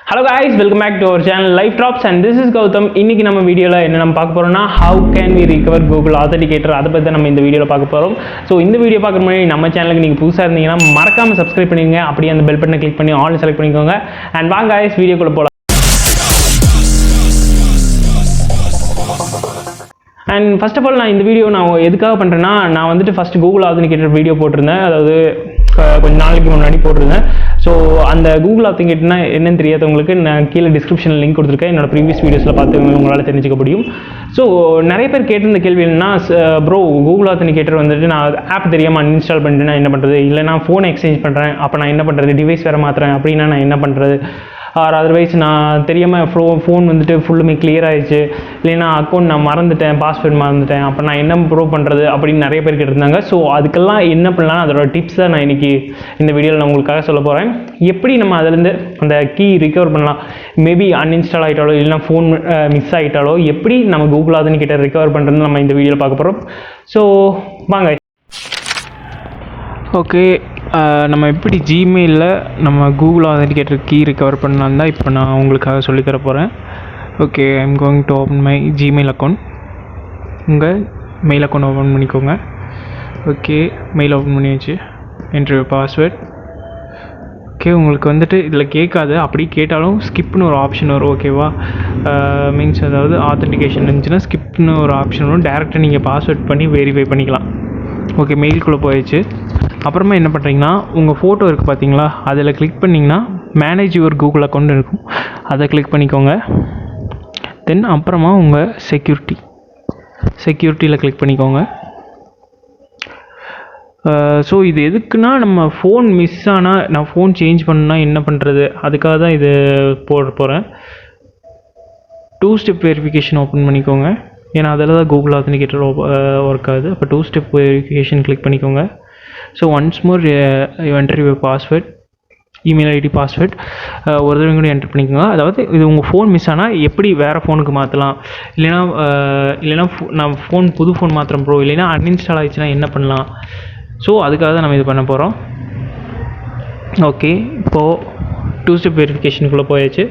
Hello guys, welcome back to our channel Life Drops and this is Gautam. இன்னைக்கு நம்ம வீடியோல என்ன நம்ம பார்க்க போறோம்னா how can we recover Google Authenticator அத பத்தி நம்ம இந்த வீடியோல பார்க்க போறோம். சோ இந்த வீடியோ பார்க்க முன்னாடி நம்ம சேனலுக்கு நீங்க புதுசா இருந்தீங்கன்னா மறக்காம Subscribe பண்ணிடுங்க. அப்படியே அந்த பெல் பட்டனை கிளிக் பண்ணி ஆல் செலக்ட் பண்ணிக்கோங்க. and வாங்க guys வீடியோக்குள்ள போலாம். அண்ட் ஃபர்ஸ்ட் ஆஃப் ஆல் நான் இந்த வீடியோ எதுக்காக பண்ணுறேன்னா நான் வந்துட்டு ஃபஸ்ட்டு கூகுள் ஆத்தன்டிகேட்டர் வீடியோ போட்டிருந்தேன், அதாவது கொஞ்சம் நாளைக்கு முன்னாடி போட்டிருந்தேன். ஸோ அந்த கூகுள் ஆத்தன்டிகேட்டர்னா என்னன்னு தெரியாதவங்களுக்கு நான் கீழே டிஸ்கிரிப்ஷனில் லிங்க் கொடுத்துருக்கேன், என்னோட ப்ரீவியஸ் வீடியோஸில் பார்த்து உங்களால் தெரிஞ்சுக்க முடியும். ஸோ நிறைய பேர் கேட்டிருந்த கேள்வி என்னன்னா, ப்ரோ கூகுள் ஆத்தன்டிகேட்டர் வந்துட்டு நான் ஆப் தெரியாமல் அன்இன்ஸ்டால் பண்ணிட்டு நான் என்ன பண்ணுறது, இல்லை நான் ஃபோனை எக்ஸ்சேஞ்ச் பண்ணுறேன் அப்போ நான் என்ன பண்ணுறது, டிவைஸ் வேறு மாற்றுறேன் அப்படின்னா நான் என்ன பண்ணுறது, ஆர் அதர்வைஸ் நான் தெரியாமல் ஃபோன் வந்துட்டு ஃபுல்லுமே கிளியர் ஆகிடுச்சு, இல்லைன்னா அக்கௌண்ட் நான் மறந்துட்டேன், பாஸ்வேர்ட் மறந்துட்டேன், அப்போ நான் என்ன ப்ரூவ் பண்ணுறது அப்படின்னு நிறைய பேர் கேட்டிருந்தாங்க. ஸோ அதுக்கெல்லாம் என்ன பண்ணலாம் அதோட டிப்ஸ் தான் நான் இன்றைக்கி இந்த வீடியோவில் நான் உங்களுக்காக சொல்ல போகிறேன். எப்படி நம்ம அதிலேருந்து அந்த கீ ரிகவர் பண்ணலாம், மேபி அன்இன்ஸ்டால் ஆகிட்டாலோ இல்லைனா ஃபோன் மிஸ் ஆகிட்டாலோ எப்படி நம்ம கூகுள் ஆத்தன்டிகேட்டர் ரிகவர் பண்ணுறது நம்ம இந்த வீடியோவில் பார்க்க போகிறோம். ஸோ வாங்க. ஓகே, நம்ம எப்படி ஜிமெயிலில் நம்ம கூகுள் ஆத்தன்டிகேட்டர் கீ ரிகவர் பண்ணலாம் தான் இப்போ நான் உங்களுக்காக சொல்லித்தர போகிறேன். Okay, I'm going to open my Gmail account. உங்கள் மெயில் அக்கௌண்ட் ஓப்பன் பண்ணிக்கோங்க. ஓகே, மெயில் ஓப்பன் பண்ணியாச்சு. Enter password. ஓகே, உங்களுக்கு வந்துட்டு இதில் கேட்காது, அப்படி கேட்டாலும் ஸ்கிப்னு ஒரு ஆப்ஷன் வரும். ஓகேவா, மீன்ஸ் அதாவது ஆத்தன்டிகேஷன் இருந்துச்சுன்னா ஸ்கிப்னு ஒரு ஆப்ஷன் வரும். டேரெக்டாக நீங்கள் பாஸ்வேர்ட் பண்ணி வெரிஃபை பண்ணிக்கலாம். ஓகே, மெயிலுக்குள்ளே போயிடுச்சு. அப்புறமா என்ன பண்ணுறீங்கன்னா, உங்கள் ஃபோட்டோ இருக்குது பார்த்தீங்களா, அதில் கிளிக் பண்ணிங்கன்னா மேனேஜ் யுவர் கூகுள் அக்கௌண்ட் இருக்கும், அதை கிளிக் பண்ணிக்கோங்க. தென் அப்புறமா உங்கள் செக்யூரிட்டியில் கிளிக் பண்ணிக்கோங்க. ஸோ இது எதுக்குன்னா, நம்ம ஃபோன் மிஸ் ஆனால் நான் ஃபோன் சேஞ்ச் பண்ணணுன்னா என்ன பண்ணுறது, அதுக்காக தான் இது போட போகிறேன். 2 ஸ்டெப் வெரிஃபிகேஷன் ஓப்பன் பண்ணிக்கோங்க, ஏன்னா அதில் தான் கூகுள் ஆத்தன்டிகேட்டர் ஒர்க் ஆகுது. அப்போ 2 ஸ்டெப் வெரிஃபிகேஷன் கிளிக் பண்ணிக்கோங்க. So once more you enter your password, email ID password ஒரு தடவை கூட என்டர் பண்ணிக்கோங்க. அதாவது இது உங்கள் ஃபோன் மிஸ் ஆனால் எப்படி வேறு ஃபோனுக்கு மாற்றலாம், இல்லைனா நான் புது ஃபோன் மாற்றுறேன் ப்ரோ, இல்லைனா அன்இன்ஸ்டால் ஆகிடுச்சுன்னா என்ன பண்ணலாம். ஸோ அதுக்காக தான் நம்ம இது பண்ண போகிறோம். ஓகே, இப்போது 2 ஸ்டெப் வெரிஃபிகேஷனுக்குள்ளே போயாச்சு.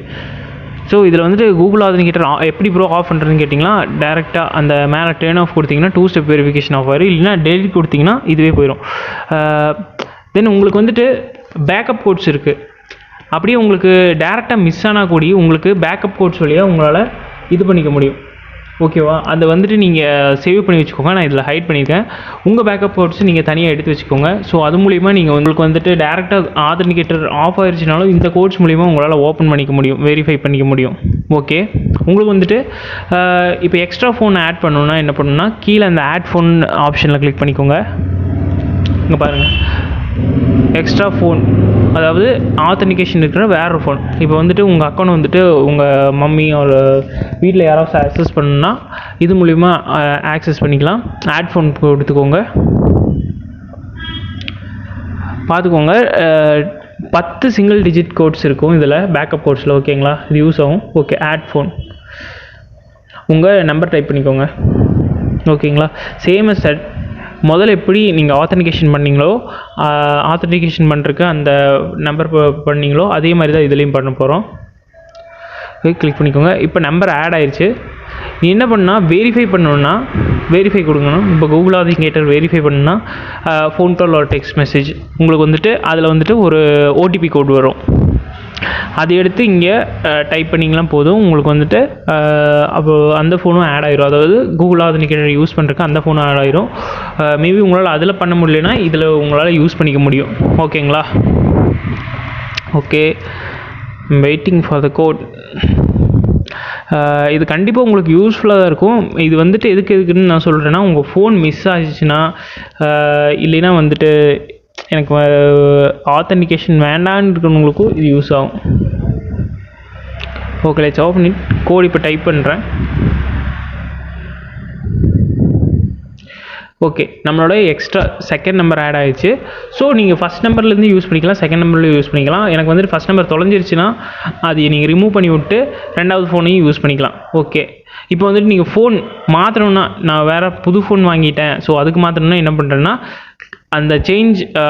ஸோ இதில் வந்துட்டு கூகுள் ஆத்தன்டிகேட்டர் எப்படி ப்ரோ ஆஃப் பண்ணுறதுன்னு கேட்டிங்கன்னா, டேரெக்டாக அந்த மேலே டேர்ன் ஆஃப் கொடுத்திங்கன்னா 2 ஸ்டெப் வெரிஃபிகேஷன் ஆஃப் ஆயிரும், இல்லைனா டெலிட் கொடுத்திங்கன்னா இதுவே போயிடும். தென் உங்களுக்கு வந்துட்டு பேக்கப் கோட்ஸ் இருக்குது. அப்படியே உங்களுக்கு டேரெக்டாக மிஸ் ஆனால் கூடி உங்களுக்கு பேக்கப் கோட்ஸ் வழியாக உங்களால் இது பண்ணிக்க முடியும். ஓகேவா, அதை வந்துட்டு நீங்கள் சேவ் பண்ணி வச்சுக்கோங்க. நான் இதில் ஹைட் பண்ணியிருக்கேன். உங்கள் பேக்கப் கோட்ஸ் நீங்கள் தனியாக எடுத்து வச்சுக்கோங்க. ஸோ அது மூலிமா நீங்கள் உங்களுக்கு வந்துட்டு டேரெக்டாக ஆத்தன்டிகேட்டர் ஆஃப் ஆயிடுச்சுனாலும் இந்த கோட்ஸ் மூலிமா உங்களால் ஓப்பன் பண்ணிக்க முடியும், வெரிஃபை பண்ணிக்க முடியும். ஓகே, உங்களுக்கு வந்துட்டு இப்போ எக்ஸ்ட்ரா ஃபோன் ஆட் பண்ணணுன்னா என்ன பண்ணணுன்னா, கீழே அந்த ஆட் ஃபோன் ஆப்ஷனில் கிளிக் பண்ணிக்கோங்க. இங்கே பாருங்கள், எக்ஸ்ட்ரா ஃபோன், அதாவது ஆத்தன்டிகேஷன் இருக்கிற வேறு ஃபோன். இப்போ வந்துட்டு உங்கள் அக்கௌண்ட் வந்துட்டு உங்கள் மம்மி ஒரு வீட்டில் யாராவது ஆக்சஸ் பண்ணணுன்னா இது மூலிமா ஆக்சஸ் பண்ணிக்கலாம். ஆட் ஃபோன் கொடுத்துக்கோங்க. பார்த்துக்கோங்க, 10 சிங்கிள் டிஜிட் கோட்ஸ் இருக்கும் இதில், பேக்கப் கோட்ஸில். ஓகேங்களா, இது யூஸ் ஆகும். ஓகே, ஆட் ஃபோன், உங்கள் நம்பர் டைப் பண்ணிக்கோங்க. ஓகேங்களா, சேம் அஸ் தட் முதல்ல எப்படி நீங்கள் ஆத்தன்டிகேஷன் பண்ணிங்களோ, ஆத்தன்டிகேஷன் பண்ணுறதுக்கு அந்த நம்பர் பண்ணிங்களோ அதே மாதிரி தான் இதுலேயும் பண்ண போகிறோம். கிளிக் பண்ணிக்கோங்க. இப்போ நம்பர் ஆட் ஆயிடுச்சு. நீ என்ன பண்ணால் வெரிஃபை பண்ணணுன்னா வெரிஃபை கொடுக்கணும். இப்போ கூகுள் ஆத்தன்டிகேட்டர் வெரிஃபை பண்ணணுன்னா ஃபோன் கால் ஒரு டெக்ஸ்ட் மெசேஜ் உங்களுக்கு வந்துட்டு அதில் வந்துட்டு ஒரு ஓடிபி கோட் வரும். அதை எடுத்து இங்கே டைப் பண்ணிங்கலாம் போதும், உங்களுக்கு வந்துட்டு அப்போ அந்த ஃபோனும் ஆட் ஆயிரும். அதாவது கூகுள் ஆத்தன்டிகேட்டர் யூஸ் பண்ணுறதுக்கு அந்த ஃபோனும் ஆட் ஆயிரும். மேபி உங்களால் அதில் பண்ண முடியலன்னா இதில் உங்களால் யூஸ் பண்ணிக்க முடியும். ஓகேங்களா, okay, waiting for the code. இது கண்டிப்பாக உங்களுக்கு யூஸ்ஃபுல்லாக தான் இருக்கும். இது வந்துட்டு எதுக்குன்னு நான் சொல்கிறேன்னா, உங்கள் ஃபோன் மிஸ் ஆகிடுச்சுன்னா இல்லைன்னா வந்துட்டு எனக்கு ஆத்தன்டிகேஷன் வேண்டான்னு இருக்கிறவங்களுக்கும் இது யூஸ் ஆகும். Okay, let's open it. Code இப்போ டைப் பண்ணுறேன். ஓகே, நம்மளோட எக்ஸ்ட்ரா செகண்ட் நம்பர் ஆட் ஆகிடுச்சு. ஸோ நீங்கள் ஃபஸ்ட் நம்பர்லேருந்து யூஸ் பண்ணிக்கலாம், செகண்ட் நம்பர்லேயும் யூஸ் பண்ணிக்கலாம். எனக்கு வந்துட்டு ஃபஸ்ட் நம்பர் தொலைஞ்சிருச்சுன்னா அது நீங்கள் ரிமூவ் பண்ணி விட்டு ரெண்டாவது ஃபோனையும் யூஸ் பண்ணிக்கலாம். ஓகே, இப்போ வந்துட்டு நீங்கள் ஃபோன் மாற்றணுன்னா, நான் வேறு புது ஃபோன் வாங்கிட்டேன், ஸோ அதுக்கு மாற்றணுன்னா என்ன பண்ணுறேன்னா அந்த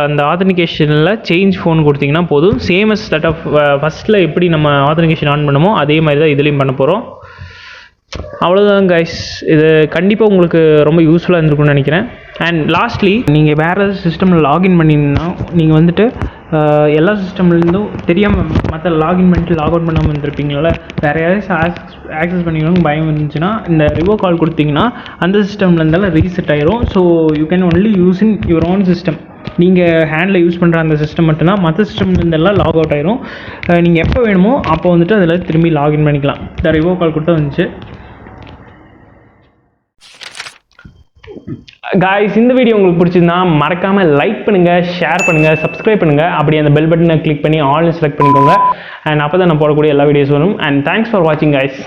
அந்த ஆத்தன்டிகேஷனில் சேஞ்ச் ஃபோன் கொடுத்தீங்கன்னா போதும். சேம் அஸ் தட் ஆஃப் ஃபஸ்ட்டில் எப்படி நம்ம ஆத்தன்டிகேஷன் ஆன் பண்ணுமோ அதே மாதிரி தான் இதுலேயும் பண்ண போகிறோம். அவ்வளோதான் கைஸ், இது கண்டிப்பாக உங்களுக்கு ரொம்ப யூஸ்ஃபுல்லாக இருந்திருக்கும்னு நினைக்கிறேன். அண்ட் லாஸ்ட்லி, நீங்கள் வேறு ஏதாவது சிஸ்டமில் லாகின் பண்ணிங்கன்னா நீங்கள் வந்துட்டு எல்லா சிஸ்டம்லேருந்தும் தெரியாமல் மற்ற லாகின் பண்ணிட்டு லாக் அவுட் பண்ணாமல் இருந்திருப்பீங்களா, வேறு யாராவது ஆக்சஸ் பண்ணிக்கணும்னு பயம் இருந்துச்சுன்னா இந்த ரிவோ கால் கொடுத்தீங்கன்னா அந்த சிஸ்டமில் இருந்தாலும் ரீசெட் ஆயிரும். So you can only use in your own system. நீங்கள் ஹேண்டில் யூஸ் பண்ணுற அந்த சிஸ்டம் மட்டும்தான், மற்ற சிஸ்டம்லேருந்தெல்லாம் லாக் அவுட் ஆயிரும். நீங்கள் எப்போ வேணுமோ அப்போ வந்துட்டு அதில் திரும்பி லாகின் பண்ணிக்கலாம். இந்த ரிவோ கால் கொடுத்தா வந்துச்சு. காய்ஸ், இந்த வீடியோ உங்களுக்கு பிடிச்சிருந்தா மறக்காமல் லைக் பண்ணுங்கள், ஷேர் பண்ணுங்கள், சப்ஸ்கிரைப் பண்ணுங்கள். அப்படி அந்த பெல் பட்டனை கிளிக் பண்ணி ஆல் செலக்ட் பண்ணிக்கோங்க. அண்ட் அப்போ தான் நான் போடக்கூடிய எல்லா வீடியோஸ் வரும். அண்ட் தேங்க்ஸ் ஃபார் வாட்சிங் காய்ஸ்.